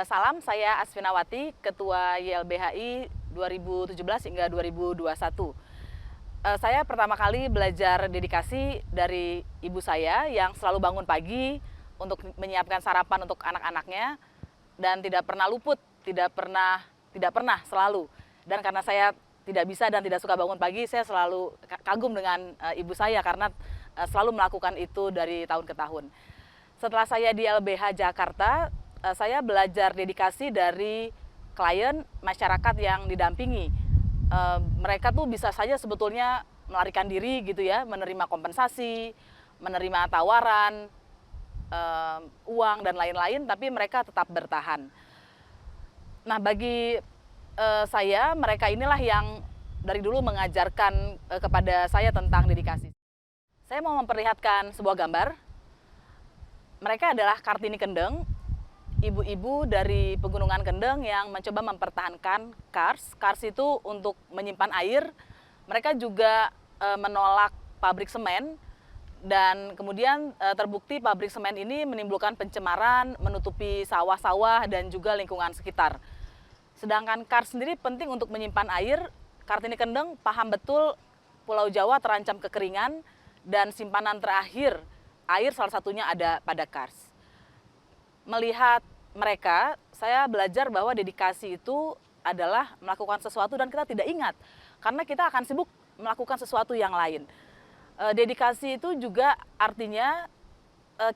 Salam, saya Asfinawati, Ketua YLBHI 2017 hingga 2021. Saya pertama kali belajar dedikasi dari ibu saya yang selalu bangun pagi untuk menyiapkan sarapan untuk anak-anaknya dan tidak pernah luput, tidak pernah selalu. Dan karena saya tidak bisa dan tidak suka bangun pagi, saya selalu kagum dengan ibu saya karena selalu melakukan itu dari tahun ke tahun. Setelah saya di LBH Jakarta, saya belajar dedikasi dari klien masyarakat yang didampingi. Mereka tuh bisa saja sebetulnya melarikan diri gitu ya, menerima kompensasi, menerima tawaran, uang dan lain-lain, tapi mereka tetap bertahan. Nah, bagi saya, mereka inilah yang dari dulu mengajarkan kepada saya tentang dedikasi. Saya mau memperlihatkan sebuah gambar. Mereka adalah Kartini Kendeng, ibu-ibu dari Pegunungan Kendeng yang mencoba mempertahankan kars. Kars itu untuk menyimpan air. Mereka juga menolak pabrik semen dan kemudian terbukti pabrik semen ini menimbulkan pencemaran, menutupi sawah-sawah dan juga lingkungan sekitar. Sedangkan kars sendiri penting untuk menyimpan air. Kartini Kendeng paham betul Pulau Jawa terancam kekeringan dan simpanan terakhir air salah satunya ada pada kars. Melihat mereka, saya belajar bahwa dedikasi itu adalah melakukan sesuatu dan kita tidak ingat karena kita akan sibuk melakukan sesuatu yang lain. Dedikasi itu juga artinya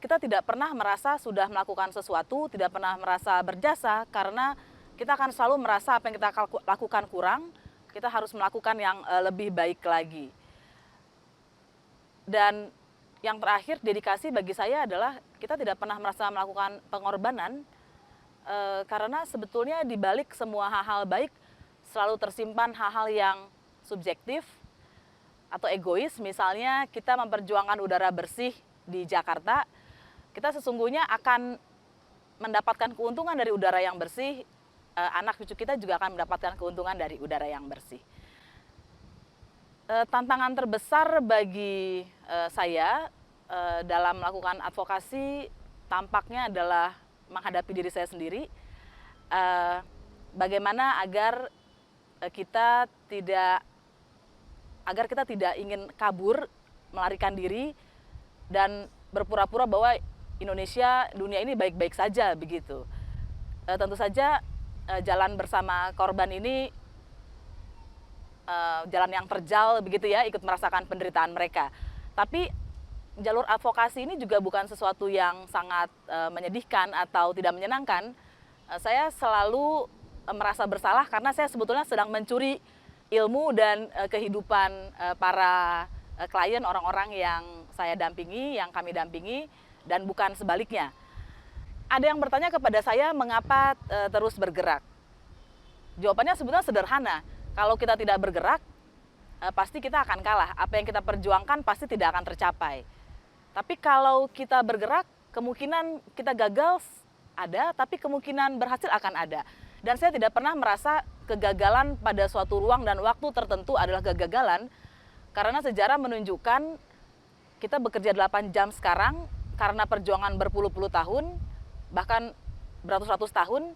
kita tidak pernah merasa sudah melakukan sesuatu, tidak pernah merasa berjasa karena kita akan selalu merasa apa yang kita lakukan kurang, kita harus melakukan yang lebih baik lagi. Dan yang terakhir, dedikasi bagi saya adalah kita tidak pernah merasa melakukan pengorbanan karena sebetulnya di balik semua hal-hal baik selalu tersimpan hal-hal yang subjektif atau egois. Misalnya kita memperjuangkan udara bersih di Jakarta, kita sesungguhnya akan mendapatkan keuntungan dari udara yang bersih, anak cucu kita juga akan mendapatkan keuntungan dari udara yang bersih. Tantangan terbesar bagi saya dalam melakukan advokasi tampaknya adalah menghadapi diri saya sendiri. Bagaimana agar kita tidak ingin kabur, melarikan diri dan berpura-pura bahwa Indonesia, dunia ini baik-baik saja begitu. Tentu saja jalan bersama korban ini jalan yang terjal begitu ya, ikut merasakan penderitaan mereka. Tapi jalur advokasi ini juga bukan sesuatu yang sangat menyedihkan atau tidak menyenangkan. Saya selalu merasa bersalah karena saya sebetulnya sedang mencuri ilmu dan kehidupan para klien, orang-orang yang saya dampingi, yang kami dampingi, dan bukan sebaliknya. Ada yang bertanya kepada saya mengapa terus bergerak. Jawabannya sebetulnya sederhana. Kalau kita tidak bergerak, pasti kita akan kalah. Apa yang kita perjuangkan pasti tidak akan tercapai. Tapi kalau kita bergerak, kemungkinan kita gagal ada, tapi kemungkinan berhasil akan ada. Dan saya tidak pernah merasa kegagalan pada suatu ruang dan waktu tertentu adalah kegagalan, karena sejarah menunjukkan kita bekerja 8 jam sekarang karena perjuangan berpuluh-puluh tahun, bahkan beratus-ratus tahun.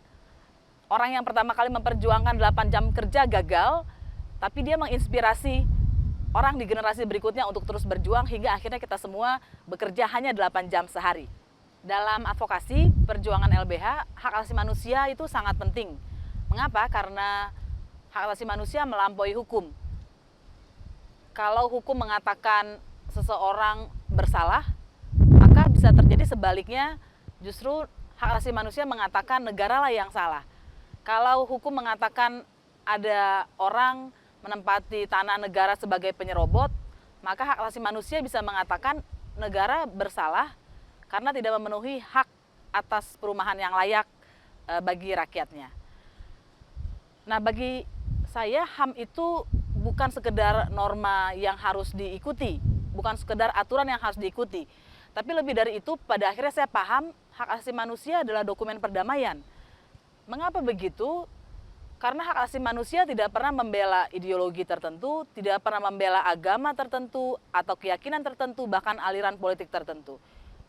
Orang yang pertama kali memperjuangkan 8 jam kerja gagal, tapi dia menginspirasi orang di generasi berikutnya untuk terus berjuang hingga akhirnya kita semua bekerja hanya 8 jam sehari. Dalam advokasi perjuangan LBH, hak asasi manusia itu sangat penting. Mengapa? Karena hak asasi manusia melampaui hukum. Kalau hukum mengatakan seseorang bersalah, maka bisa terjadi sebaliknya, justru hak asasi manusia mengatakan negaralah yang salah. Kalau hukum mengatakan ada orang menempati tanah negara sebagai penyerobot, maka hak asasi manusia bisa mengatakan negara bersalah karena tidak memenuhi hak atas perumahan yang layak bagi rakyatnya. Nah, bagi saya HAM itu bukan sekedar norma yang harus diikuti, bukan sekedar aturan yang harus diikuti, tapi lebih dari itu pada akhirnya saya paham hak asasi manusia adalah dokumen perdamaian. Mengapa begitu? Karena hak asasi manusia tidak pernah membela ideologi tertentu, tidak pernah membela agama tertentu atau keyakinan tertentu, bahkan aliran politik tertentu.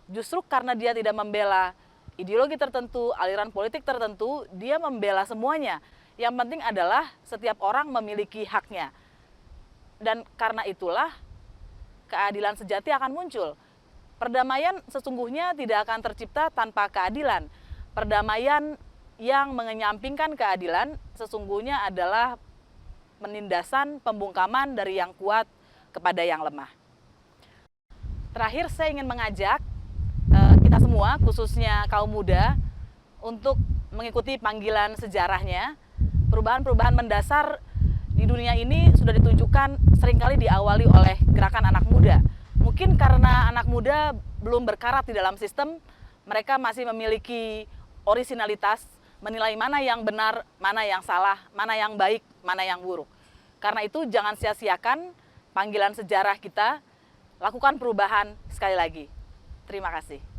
Justru karena dia tidak membela ideologi tertentu, aliran politik tertentu, dia membela semuanya. Yang penting adalah setiap orang memiliki haknya. Dan karena itulah keadilan sejati akan muncul. Perdamaian sesungguhnya tidak akan tercipta tanpa keadilan. Perdamaian yang mengenyampingkan keadilan sesungguhnya adalah penindasan, pembungkaman dari yang kuat kepada yang lemah. Terakhir saya ingin mengajak kita semua, khususnya kaum muda, untuk mengikuti panggilan sejarahnya. Perubahan-perubahan mendasar di dunia ini sudah ditunjukkan seringkali diawali oleh gerakan anak muda. Mungkin karena anak muda belum berkarat di dalam sistem, mereka masih memiliki orisinalitas, menilai mana yang benar, mana yang salah, mana yang baik, mana yang buruk. Karena itu jangan sia-siakan panggilan sejarah kita, lakukan perubahan sekali lagi. Terima kasih.